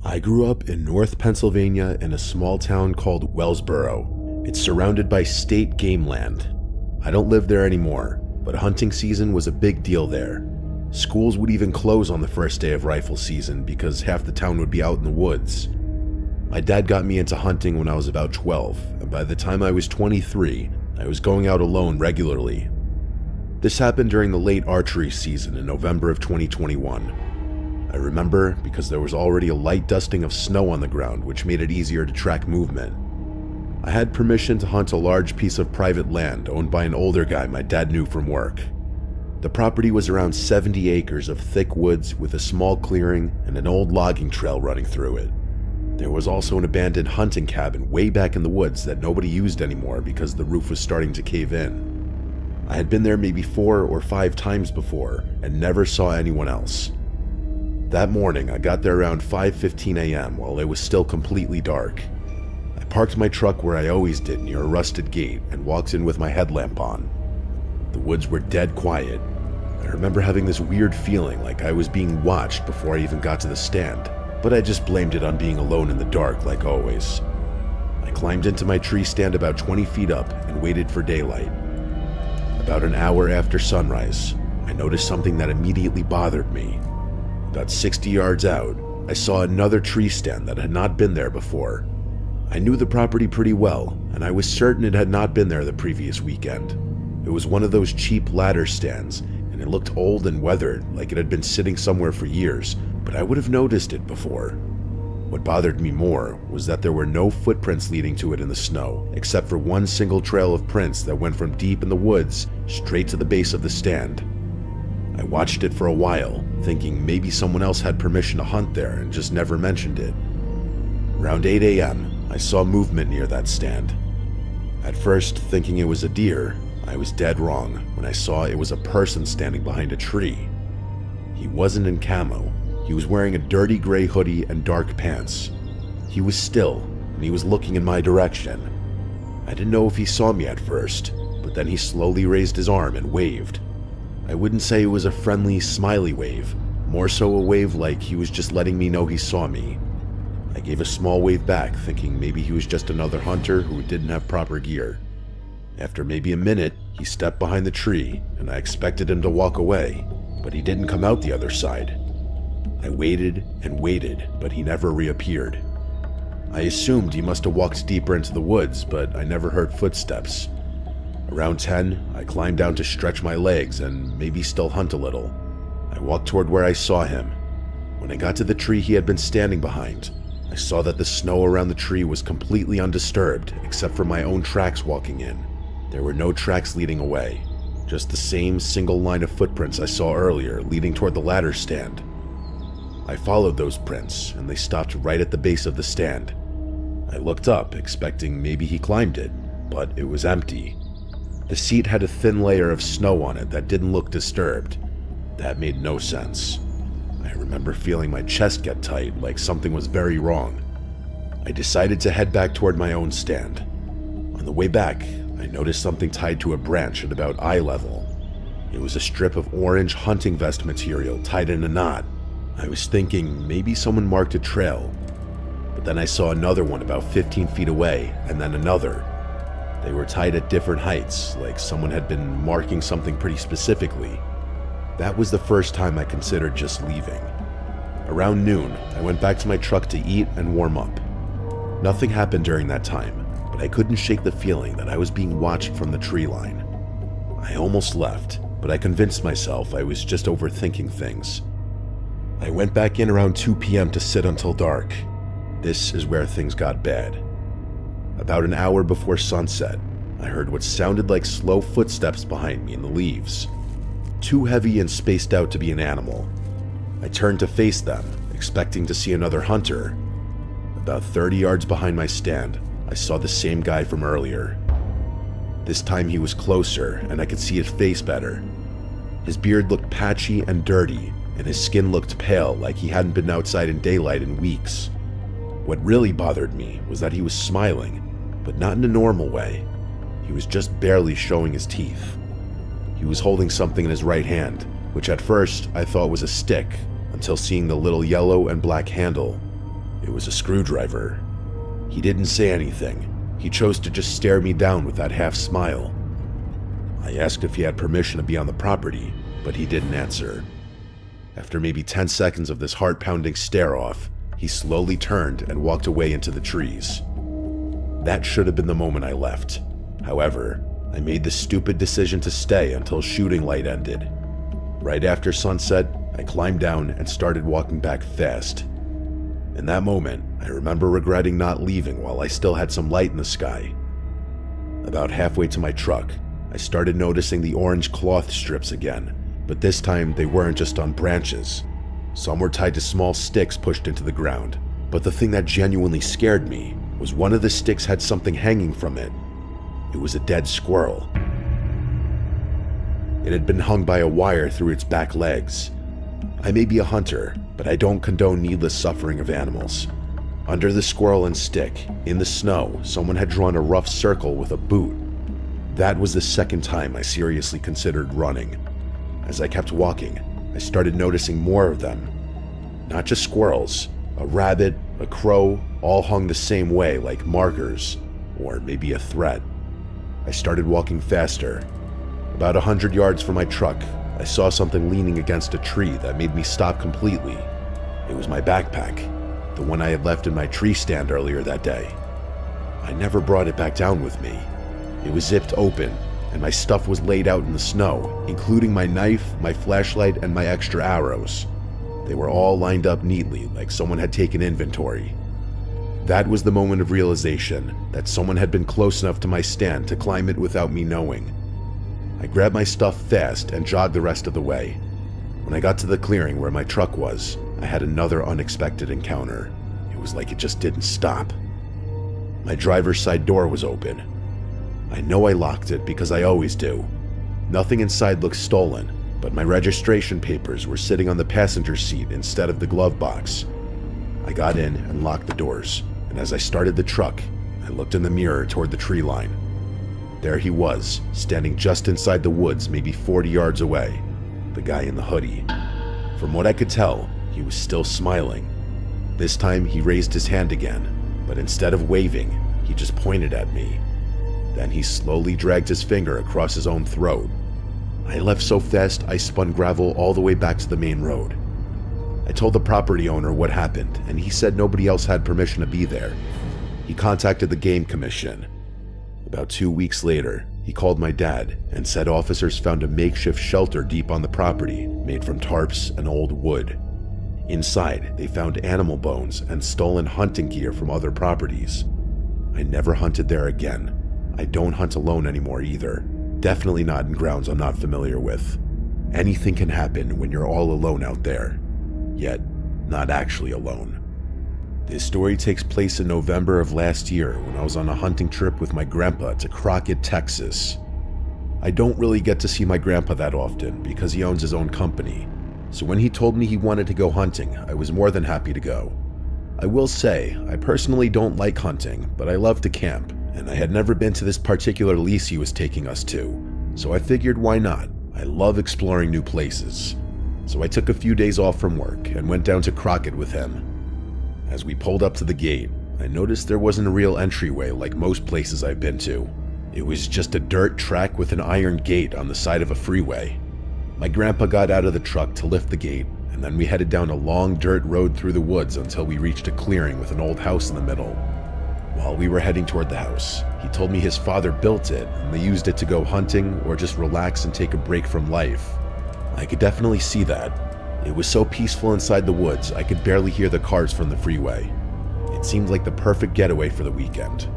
I grew up in North Pennsylvania in a small town called Wellsboro. It's surrounded by state game land. I don't live there anymore, but hunting season was a big deal there. Schools would even close on the first day of rifle season because half the town would be out in the woods. My dad got me into hunting when I was about 12, and by the time I was 23, I was going out alone regularly. This happened during the late archery season in November of 2021. I remember because there was already a light dusting of snow on the ground, which made it easier to track movement. I had permission to hunt a large piece of private land owned by an older guy my dad knew from work. The property was around 70 acres of thick woods with a small clearing and an old logging trail running through it. There was also an abandoned hunting cabin way back in the woods that nobody used anymore because the roof was starting to cave in. I had been there maybe 4 or 5 times before and never saw anyone else. That morning, I got there around 5:15 a.m. while it was still completely dark. I parked my truck where I always did near a rusted gate and walked in with my headlamp on. The woods were dead quiet. I remember having this weird feeling like I was being watched before I even got to the stand, but I just blamed it on being alone in the dark like always. I climbed into my tree stand about 20 feet up and waited for daylight. About an hour after sunrise, I noticed something that immediately bothered me. About 60 yards out, I saw another tree stand that had not been there before. I knew the property pretty well, and I was certain it had not been there the previous weekend. It was one of those cheap ladder stands, and it looked old and weathered, like it had been sitting somewhere for years, but I would have noticed it before. What bothered me more was that there were no footprints leading to it in the snow, except for one single trail of prints that went from deep in the woods straight to the base of the stand. I watched it for a while, thinking maybe someone else had permission to hunt there and just never mentioned it. Around 8 a.m., I saw movement near that stand. At first, thinking it was a deer, I was dead wrong when I saw it was a person standing behind a tree. He wasn't in camo. He was wearing a dirty gray hoodie and dark pants. He was still, and he was looking in my direction. I didn't know if he saw me at first, but then he slowly raised his arm and waved. I wouldn't say it was a friendly, smiley wave, more so a wave like he was just letting me know he saw me. I gave a small wave back, thinking maybe he was just another hunter who didn't have proper gear. After maybe a minute, he stepped behind the tree, and I expected him to walk away, but he didn't come out the other side. I waited and waited, but he never reappeared. I assumed he must have walked deeper into the woods, but I never heard footsteps. Around 10, I climbed down to stretch my legs and maybe still hunt a little. I walked toward where I saw him. When I got to the tree he had been standing behind, I saw that the snow around the tree was completely undisturbed except for my own tracks walking in. There were no tracks leading away, just the same single line of footprints I saw earlier leading toward the ladder stand. I followed those prints, and they stopped right at the base of the stand. I looked up, expecting maybe he climbed it, but it was empty. The seat had a thin layer of snow on it that didn't look disturbed. That made no sense. I remember feeling my chest get tight, like something was very wrong. I decided to head back toward my own stand. On the way back, I noticed something tied to a branch at about eye level. It was a strip of orange hunting vest material tied in a knot. I was thinking maybe someone marked a trail, but then I saw another one about 15 feet away, and then another. They were tied at different heights, like someone had been marking something pretty specifically. That was the first time I considered just leaving. Around noon, I went back to my truck to eat and warm up. Nothing happened during that time, but I couldn't shake the feeling that I was being watched from the tree line. I almost left, but I convinced myself I was just overthinking things. I went back in around 2 p.m. to sit until dark. This is where things got bad. About an hour before sunset, I heard what sounded like slow footsteps behind me in the leaves. Too heavy and spaced out to be an animal. I turned to face them, expecting to see another hunter. About 30 yards behind my stand, I saw the same guy from earlier. This time he was closer, and I could see his face better. His beard looked patchy and dirty, and his skin looked pale like he hadn't been outside in daylight in weeks. What really bothered me was that he was smiling, but not in a normal way. He was just barely showing his teeth. He was holding something in his right hand, which at first I thought was a stick, until seeing the little yellow and black handle. It was a screwdriver. He didn't say anything. He chose to just stare me down with that half smile. I asked if he had permission to be on the property, but he didn't answer. After maybe 10 seconds of this heart-pounding stare-off, he slowly turned and walked away into the trees. That should have been the moment I left. However, I made the stupid decision to stay until shooting light ended. Right after sunset, I climbed down and started walking back fast. In that moment, I remember regretting not leaving while I still had some light in the sky. About halfway to my truck, I started noticing the orange cloth strips again, but this time they weren't just on branches. Some were tied to small sticks pushed into the ground, but the thing that genuinely scared me was one of the sticks had something hanging from it. It was a dead squirrel. It had been hung by a wire through its back legs. I may be a hunter, but I don't condone needless suffering of animals. Under the squirrel and stick, in the snow, someone had drawn a rough circle with a boot. That was the second time I seriously considered running. As I kept walking, I started noticing more of them. Not just squirrels, a rabbit, a crow, all hung the same way like markers, or maybe a threat. I started walking faster. About 100 yards from my truck, I saw something leaning against a tree that made me stop completely. It was my backpack, the one I had left in my tree stand earlier that day. I never brought it back down with me. It was zipped open, and my stuff was laid out in the snow, including my knife, my flashlight, and my extra arrows. They were all lined up neatly, like someone had taken inventory. That was the moment of realization that someone had been close enough to my stand to climb it without me knowing. I grabbed my stuff fast and jogged the rest of the way. When I got to the clearing where my truck was, I had another unexpected encounter. It was like it just didn't stop. My driver's side door was open. I know I locked it because I always do. Nothing inside looked stolen, but my registration papers were sitting on the passenger seat instead of the glove box. I got in and locked the doors, and as I started the truck, I looked in the mirror toward the tree line. There he was, standing just inside the woods, maybe 40 yards away, the guy in the hoodie. From what I could tell, he was still smiling. This time he raised his hand again, but instead of waving, he just pointed at me. Then he slowly dragged his finger across his own throat. I left so fast I spun gravel all the way back to the main road. I told the property owner what happened, and he said nobody else had permission to be there. He contacted the game commission. About 2 weeks later, he called my dad and said officers found a makeshift shelter deep on the property made from tarps and old wood. Inside, they found animal bones and stolen hunting gear from other properties. I never hunted there again. I don't hunt alone anymore either. Definitely not in grounds I'm not familiar with. Anything can happen when you're all alone out there. Yet, not actually alone. This story takes place in November of last year when I was on a hunting trip with my grandpa to Crockett, Texas. I don't really get to see my grandpa that often because he owns his own company, so when he told me he wanted to go hunting, I was more than happy to go. I will say, I personally don't like hunting, but I love to camp, and I had never been to this particular lease he was taking us to, so I figured why not? I love exploring new places. So I took a few days off from work and went down to Crockett with him. As we pulled up to the gate, I noticed there wasn't a real entryway like most places I've been to. It was just a dirt track with an iron gate on the side of a freeway. My grandpa got out of the truck to lift the gate, and then we headed down a long dirt road through the woods until we reached a clearing with an old house in the middle. While we were heading toward the house, he told me his father built it and they used it to go hunting or just relax and take a break from life. I could definitely see that. It was so peaceful inside the woods, I could barely hear the cars from the freeway. It seemed like the perfect getaway for the weekend,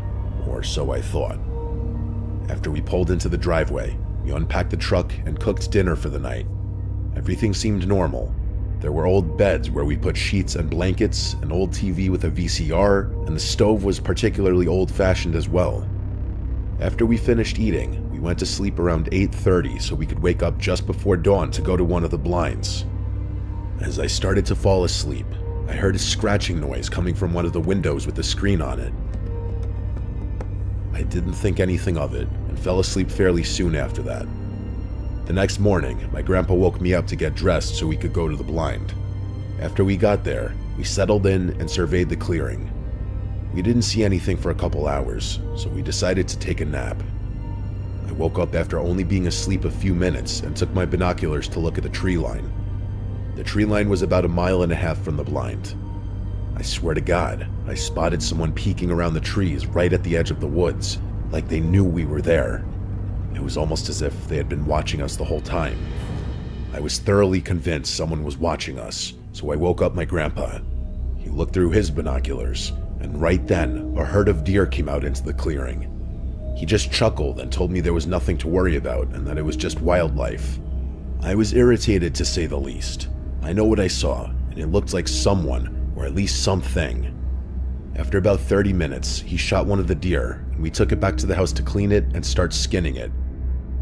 or so I thought. After we pulled into the driveway, we unpacked the truck and cooked dinner for the night. Everything seemed normal. There were old beds where we put sheets and blankets, an old TV with a VCR, and the stove was particularly old-fashioned as well. After we finished eating, we went to sleep around 8:30 so we could wake up just before dawn to go to one of the blinds. As I started to fall asleep, I heard a scratching noise coming from one of the windows with the screen on it. I didn't think anything of it and fell asleep fairly soon after that. The next morning, my grandpa woke me up to get dressed so we could go to the blind. After we got there, we settled in and surveyed the clearing. We didn't see anything for a couple hours, so we decided to take a nap. I woke up after only being asleep a few minutes and took my binoculars to look at the tree line. The tree line was about 1.5 miles from the blind. I swear to God, I spotted someone peeking around the trees right at the edge of the woods, like they knew we were there. It was almost as if they had been watching us the whole time. I was thoroughly convinced someone was watching us, so I woke up my grandpa. He looked through his binoculars, and right then, a herd of deer came out into the clearing. He just chuckled and told me there was nothing to worry about and that it was just wildlife. I was irritated to say the least. I know what I saw, and it looked like someone, or at least something. After about 30 minutes, he shot one of the deer, and we took it back to the house to clean it and start skinning it.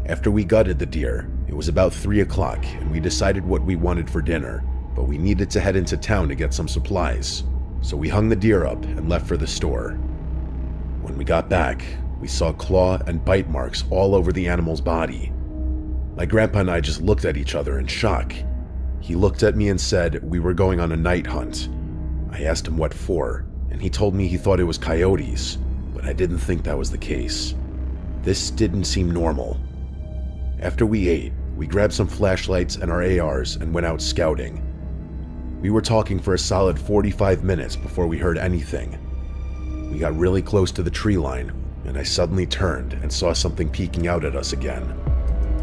After we gutted the deer, it was about 3 o'clock, and we decided what we wanted for dinner, but we needed to head into town to get some supplies. So we hung the deer up and left for the store. When we got back, we saw claw and bite marks all over the animal's body. My grandpa and I just looked at each other in shock. He looked at me and said we were going on a night hunt. I asked him what for, and he told me he thought it was coyotes, but I didn't think that was the case. This didn't seem normal. After we ate, we grabbed some flashlights and our ARs and went out scouting. We were talking for a solid 45 minutes before we heard anything. We got really close to the tree line, and I suddenly turned and saw something peeking out at us again.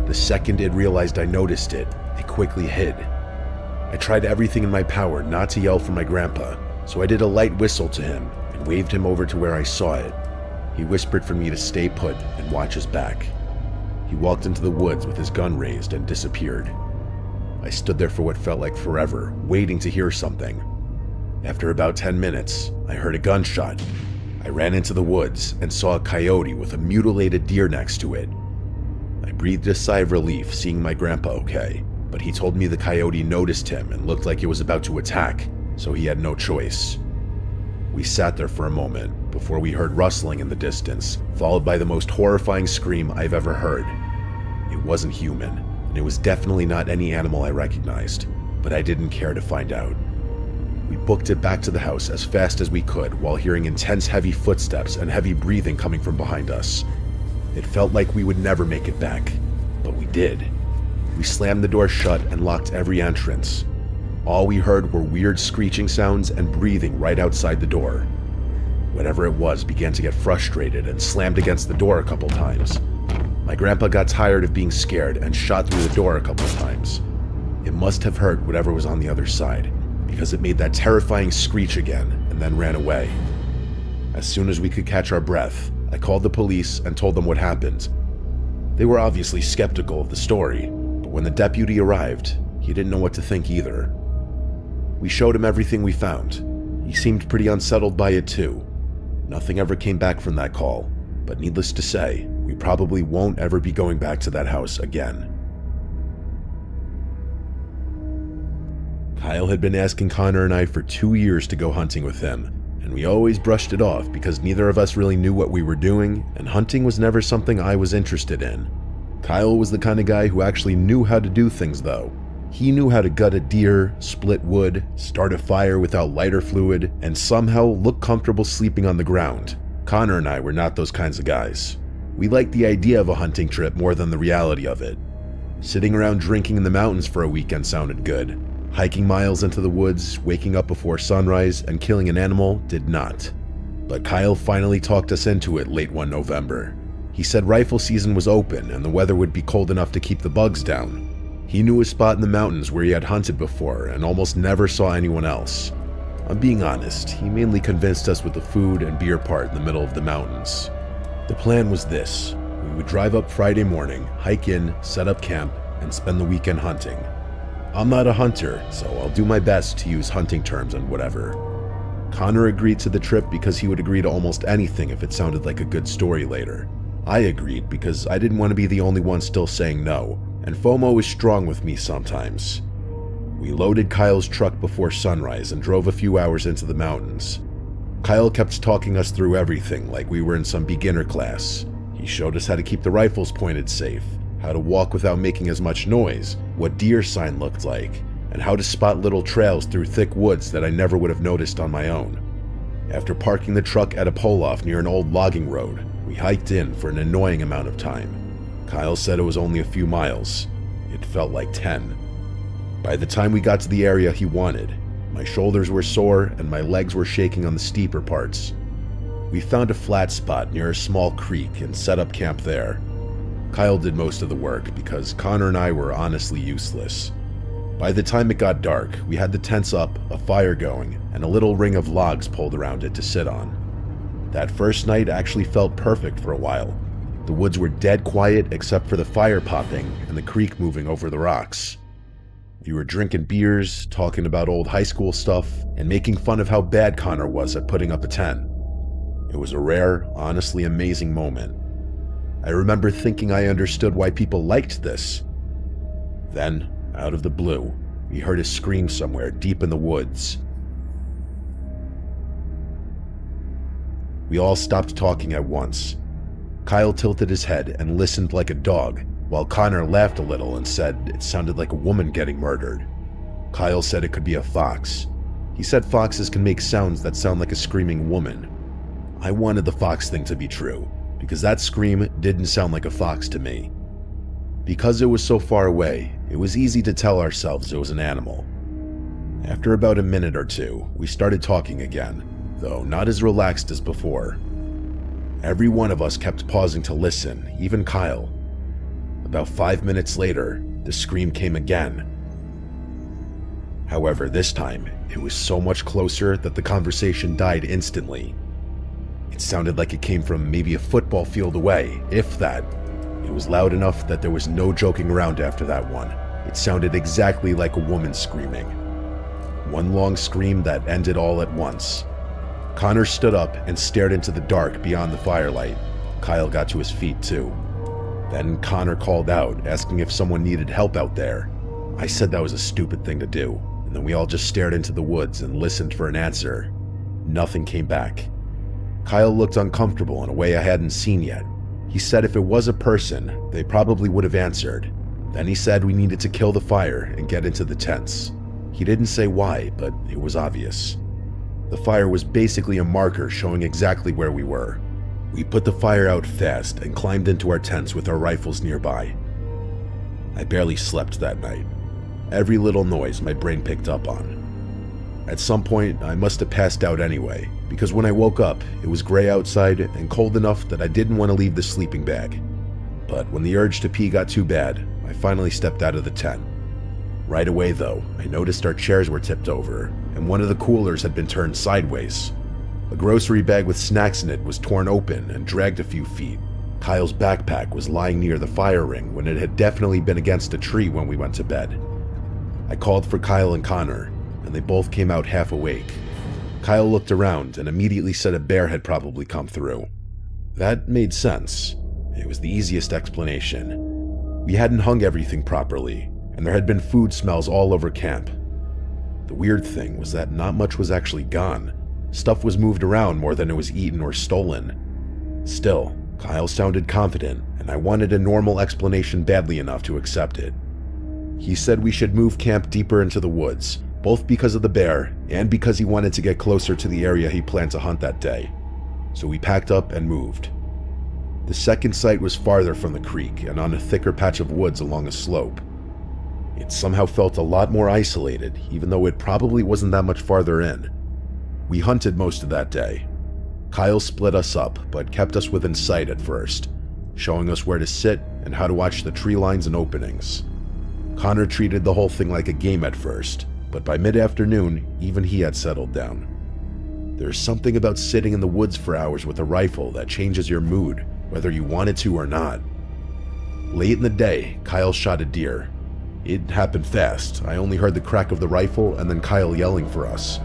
The second it realized I noticed it, it quickly hid. I tried everything in my power not to yell for my grandpa, so I did a light whistle to him and waved him over to where I saw it. He whispered for me to stay put and watch his back. He walked into the woods with his gun raised and disappeared. I stood there for what felt like forever, waiting to hear something. After about 10 minutes, I heard a gunshot. I ran into the woods and saw a coyote with a mutilated deer next to it. I breathed a sigh of relief seeing my grandpa okay, but he told me the coyote noticed him and looked like it was about to attack, so he had no choice. We sat there for a moment before we heard rustling in the distance, followed by the most horrifying scream I've ever heard. It wasn't human, and it was definitely not any animal I recognized, but I didn't care to find out. We booked it back to the house as fast as we could while hearing intense heavy footsteps and heavy breathing coming from behind us. It felt like we would never make it back, but we did. We slammed the door shut and locked every entrance. All we heard were weird screeching sounds and breathing right outside the door. Whatever it was began to get frustrated and slammed against the door a couple times. My grandpa got tired of being scared and shot through the door a couple times. It must have hurt whatever was on the other side, because it made that terrifying screech again and then ran away. As soon as we could catch our breath, I called the police and told them what happened. They were obviously skeptical of the story, but when the deputy arrived, he didn't know what to think either. We showed him everything we found. He seemed pretty unsettled by it too. Nothing ever came back from that call, but needless to say, we probably won't ever be going back to that house again. Kyle had been asking Connor and I for 2 years to go hunting with him, and we always brushed it off because neither of us really knew what we were doing, and hunting was never something I was interested in. Kyle was the kind of guy who actually knew how to do things though. He knew how to gut a deer, split wood, start a fire without lighter fluid, and somehow look comfortable sleeping on the ground. Connor and I were not those kinds of guys. We liked the idea of a hunting trip more than the reality of it. Sitting around drinking in the mountains for a weekend sounded good. Hiking miles into the woods, waking up before sunrise, and killing an animal did not. But Kyle finally talked us into it late one November. He said rifle season was open and the weather would be cold enough to keep the bugs down. He knew a spot in the mountains where he had hunted before and almost never saw anyone else. I'm being honest, he mainly convinced us with the food and beer part in the middle of the mountains. The plan was this: we would drive up Friday morning, hike in, set up camp, and spend the weekend hunting. I'm not a hunter, so I'll do my best to use hunting terms and whatever. Connor agreed to the trip because he would agree to almost anything if it sounded like a good story later. I agreed because I didn't want to be the only one still saying no, and FOMO is strong with me sometimes. We loaded Kyle's truck before sunrise and drove a few hours into the mountains. Kyle kept talking us through everything like we were in some beginner class. He showed us how to keep the rifles pointed safe, how to walk without making as much noise, what deer sign looked like, and how to spot little trails through thick woods that I never would have noticed on my own. After parking the truck at a pull-off near an old logging road, we hiked in for an annoying amount of time. Kyle said it was only a few miles. It felt like 10. By the time we got to the area he wanted, my shoulders were sore and my legs were shaking on the steeper parts. We found a flat spot near a small creek and set up camp there. Kyle did most of the work because Connor and I were honestly useless. By the time it got dark, we had the tents up, a fire going, and a little ring of logs pulled around it to sit on. That first night actually felt perfect for a while. The woods were dead quiet except for the fire popping and the creek moving over the rocks. We were drinking beers, talking about old high school stuff, and making fun of how bad Connor was at putting up a tent. It was a rare, honestly amazing moment. I remember thinking I understood why people liked this. Then, out of the blue, we heard a scream somewhere deep in the woods. We all stopped talking at once. Kyle tilted his head and listened like a dog, while Connor laughed a little and said it sounded like a woman getting murdered. Kyle said it could be a fox. He said foxes can make sounds that sound like a screaming woman. I wanted the fox thing to be true, because that scream didn't sound like a fox to me. Because it was so far away, it was easy to tell ourselves it was an animal. After about a minute or two, we started talking again, though not as relaxed as before. Every one of us kept pausing to listen, even Kyle. About 5 minutes later, the scream came again. However, this time, it was so much closer that the conversation died instantly. It sounded like it came from maybe a football field away, if that. It was loud enough that there was no joking around after that one. It sounded exactly like a woman screaming. One long scream that ended all at once. Connor stood up and stared into the dark beyond the firelight. Kyle got to his feet too. Then Connor called out, asking if someone needed help out there. I said that was a stupid thing to do, and then we all just stared into the woods and listened for an answer. Nothing came back. Kyle looked uncomfortable in a way I hadn't seen yet. He said if it was a person, they probably would have answered. Then he said we needed to kill the fire and get into the tents. He didn't say why, but it was obvious. The fire was basically a marker showing exactly where we were. We put the fire out fast and climbed into our tents with our rifles nearby. I barely slept that night. Every little noise my brain picked up on. At some point, I must have passed out anyway, because when I woke up, it was gray outside and cold enough that I didn't want to leave the sleeping bag. But when the urge to pee got too bad, I finally stepped out of the tent. Right away though, I noticed our chairs were tipped over, and one of the coolers had been turned sideways. A grocery bag with snacks in it was torn open and dragged a few feet. Kyle's backpack was lying near the fire ring when it had definitely been against a tree when we went to bed. I called for Kyle and Connor, and they both came out half awake. Kyle looked around and immediately said a bear had probably come through. That made sense. It was the easiest explanation. We hadn't hung everything properly, and there had been food smells all over camp. The weird thing was that not much was actually gone. Stuff was moved around more than it was eaten or stolen. Still, Kyle sounded confident, and I wanted a normal explanation badly enough to accept it. He said we should move camp deeper into the woods, both because of the bear and because he wanted to get closer to the area he planned to hunt that day. So we packed up and moved. The second site was farther from the creek and on a thicker patch of woods along a slope. It somehow felt a lot more isolated, even though it probably wasn't that much farther in. We hunted most of that day. Kyle split us up, but kept us within sight at first, showing us where to sit and how to watch the tree lines and openings. Connor treated the whole thing like a game at first, but by mid-afternoon, even he had settled down. There's something about sitting in the woods for hours with a rifle that changes your mood, whether you want it to or not. Late in the day, Kyle shot a deer. It happened fast. I only heard the crack of the rifle and then Kyle yelling for us.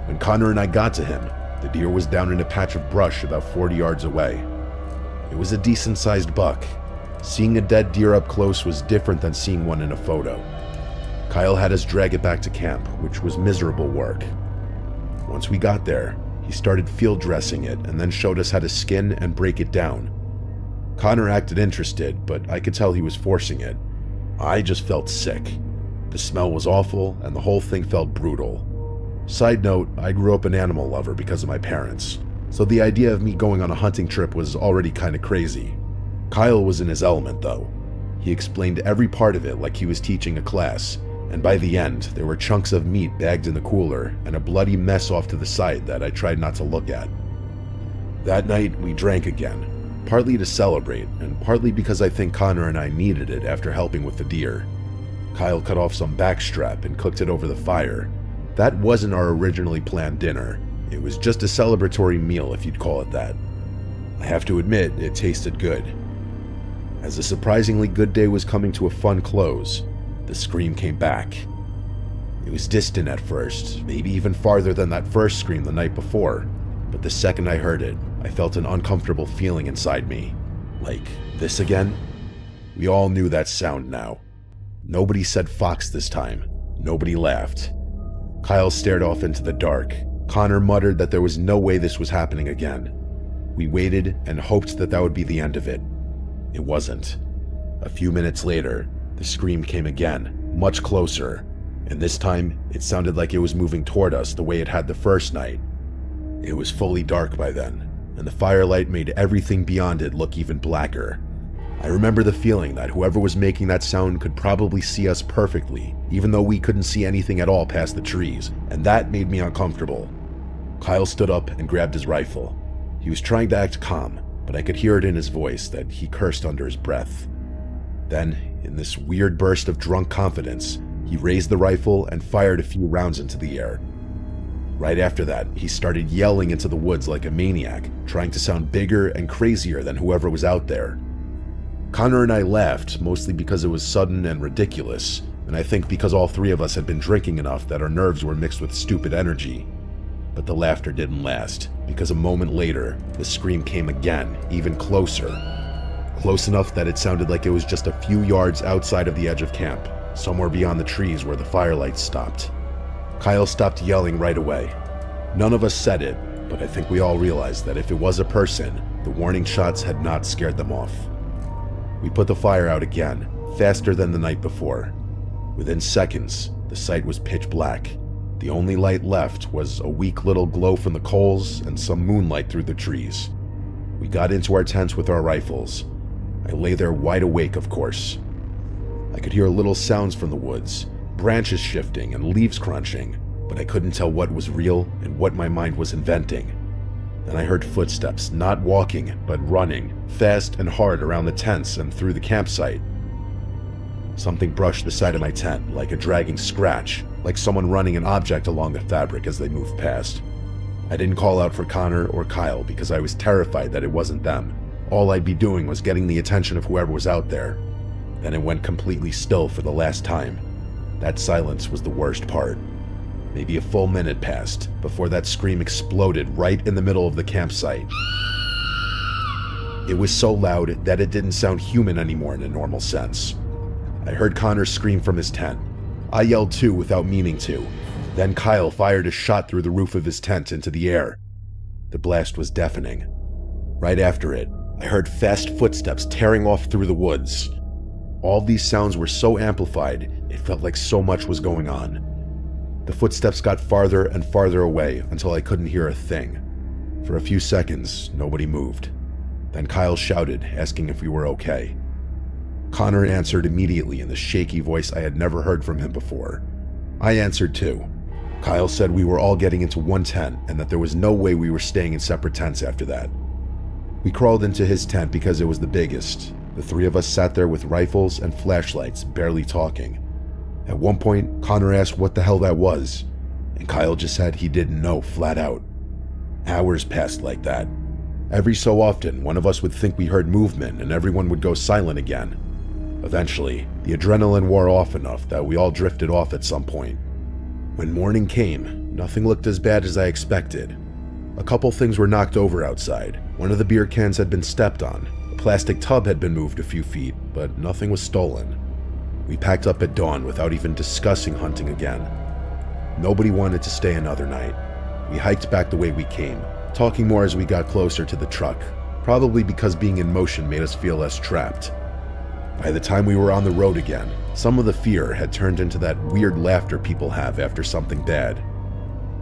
When Connor and I got to him, the deer was down in a patch of brush about 40 yards away. It was a decent-sized buck. Seeing a dead deer up close was different than seeing one in a photo. Kyle had us drag it back to camp, which was miserable work. Once we got there, he started field dressing it and then showed us how to skin and break it down. Connor acted interested, but I could tell he was forcing it. I just felt sick. The smell was awful, and the whole thing felt brutal. Side note, I grew up an animal lover because of my parents, so the idea of me going on a hunting trip was already kinda crazy. Kyle was in his element though. He explained every part of it like he was teaching a class, and by the end, there were chunks of meat bagged in the cooler and a bloody mess off to the side that I tried not to look at. That night, we drank again, partly to celebrate, and partly because I think Connor and I needed it after helping with the deer. Kyle cut off some backstrap and cooked it over the fire. That wasn't our originally planned dinner. It was just a celebratory meal, if you'd call it that. I have to admit, it tasted good. As a surprisingly good day was coming to a fun close, the scream came back. It was distant at first, maybe even farther than that first scream the night before, but the second I heard it, I felt an uncomfortable feeling inside me. Like, this again? We all knew that sound now. Nobody said fox this time. Nobody laughed. Kyle stared off into the dark. Connor muttered that there was no way this was happening again. We waited and hoped that would be the end of it. It wasn't. A few minutes later, the scream came again, much closer, and this time it sounded like it was moving toward us the way it had the first night. It was fully dark by then, and the firelight made everything beyond it look even blacker. I remember the feeling that whoever was making that sound could probably see us perfectly, even though we couldn't see anything at all past the trees, and that made me uncomfortable. Kyle stood up and grabbed his rifle. He was trying to act calm, but I could hear it in his voice that he cursed under his breath. Then, in this weird burst of drunk confidence, he raised the rifle and fired a few rounds into the air. Right after that, he started yelling into the woods like a maniac, trying to sound bigger and crazier than whoever was out there. Connor and I laughed, mostly because it was sudden and ridiculous, and I think because all three of us had been drinking enough that our nerves were mixed with stupid energy. But the laughter didn't last, because a moment later, the scream came again, even closer. Close enough that it sounded like it was just a few yards outside of the edge of camp, somewhere beyond the trees where the firelight stopped. Kyle stopped yelling right away. None of us said it, but I think we all realized that if it was a person, the warning shots had not scared them off. We put the fire out again, faster than the night before. Within seconds, the site was pitch black. The only light left was a weak little glow from the coals and some moonlight through the trees. We got into our tents with our rifles. I lay there wide awake, of course. I could hear little sounds from the woods, branches shifting and leaves crunching, but I couldn't tell what was real and what my mind was inventing. Then I heard footsteps, not walking, but running, fast and hard around the tents and through the campsite. Something brushed the side of my tent, like a dragging scratch, like someone running an object along the fabric as they moved past. I didn't call out for Connor or Kyle because I was terrified that it wasn't them. All I'd be doing was getting the attention of whoever was out there. Then it went completely still for the last time. That silence was the worst part. Maybe a full minute passed before that scream exploded right in the middle of the campsite. It was so loud that it didn't sound human anymore in a normal sense. I heard Connor scream from his tent. I yelled too without meaning to. Then Kyle fired a shot through the roof of his tent into the air. The blast was deafening. Right after it, I heard fast footsteps tearing off through the woods. All these sounds were so amplified, it felt like so much was going on. The footsteps got farther and farther away until I couldn't hear a thing. For a few seconds, nobody moved. Then Kyle shouted, asking if we were okay. Connor answered immediately in the shaky voice I had never heard from him before. I answered too. Kyle said we were all getting into one tent and that there was no way we were staying in separate tents after that. We crawled into his tent because it was the biggest. The three of us sat there with rifles and flashlights, barely talking. At one point, Connor asked what the hell that was, and Kyle just said he didn't know flat out. Hours passed like that. Every so often, one of us would think we heard movement and everyone would go silent again. Eventually, the adrenaline wore off enough that we all drifted off at some point. When morning came, nothing looked as bad as I expected. A couple things were knocked over outside. One of the beer cans had been stepped on. A plastic tub had been moved a few feet, but nothing was stolen. We packed up at dawn without even discussing hunting again. Nobody wanted to stay another night. We hiked back the way we came, talking more as we got closer to the truck, probably because being in motion made us feel less trapped. By the time we were on the road again, some of the fear had turned into that weird laughter people have after something bad.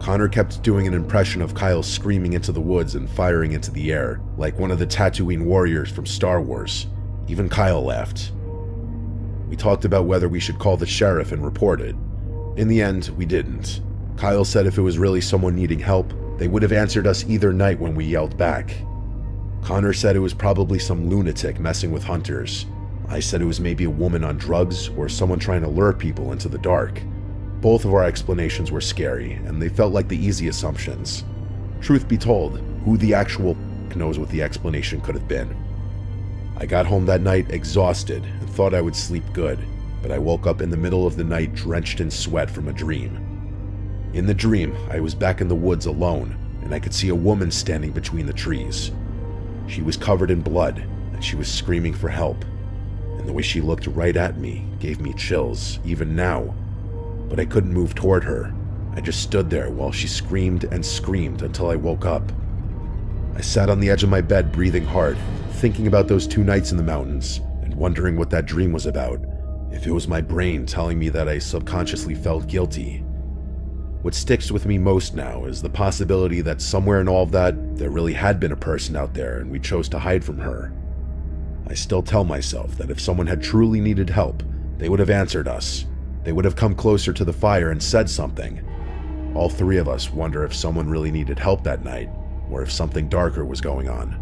Connor kept doing an impression of Kyle screaming into the woods and firing into the air, like one of the Tatooine warriors from Star Wars. Even Kyle laughed. We talked about whether we should call the sheriff and report it. In the end, we didn't. Kyle said if it was really someone needing help, they would have answered us either night when we yelled back. Connor said it was probably some lunatic messing with hunters. I said it was maybe a woman on drugs or someone trying to lure people into the dark. Both of our explanations were scary, and they felt like the easy assumptions. Truth be told, who the actual knows what the explanation could have been. I got home that night exhausted and thought I would sleep good, but I woke up in the middle of the night drenched in sweat from a dream. In the dream, I was back in the woods alone, and I could see a woman standing between the trees. She was covered in blood, and she was screaming for help. And the way she looked right at me gave me chills, even now. But I couldn't move toward her. I just stood there while she screamed and screamed until I woke up. I sat on the edge of my bed breathing hard, thinking about those 2 nights in the mountains, and wondering what that dream was about. If it was my brain telling me that I subconsciously felt guilty. What sticks with me most now is the possibility that somewhere in all of that, there really had been a person out there and we chose to hide from her. I still tell myself that if someone had truly needed help, they would have answered us. They would have come closer to the fire and said something. All 3 of us wonder if someone really needed help that night, or if something darker was going on.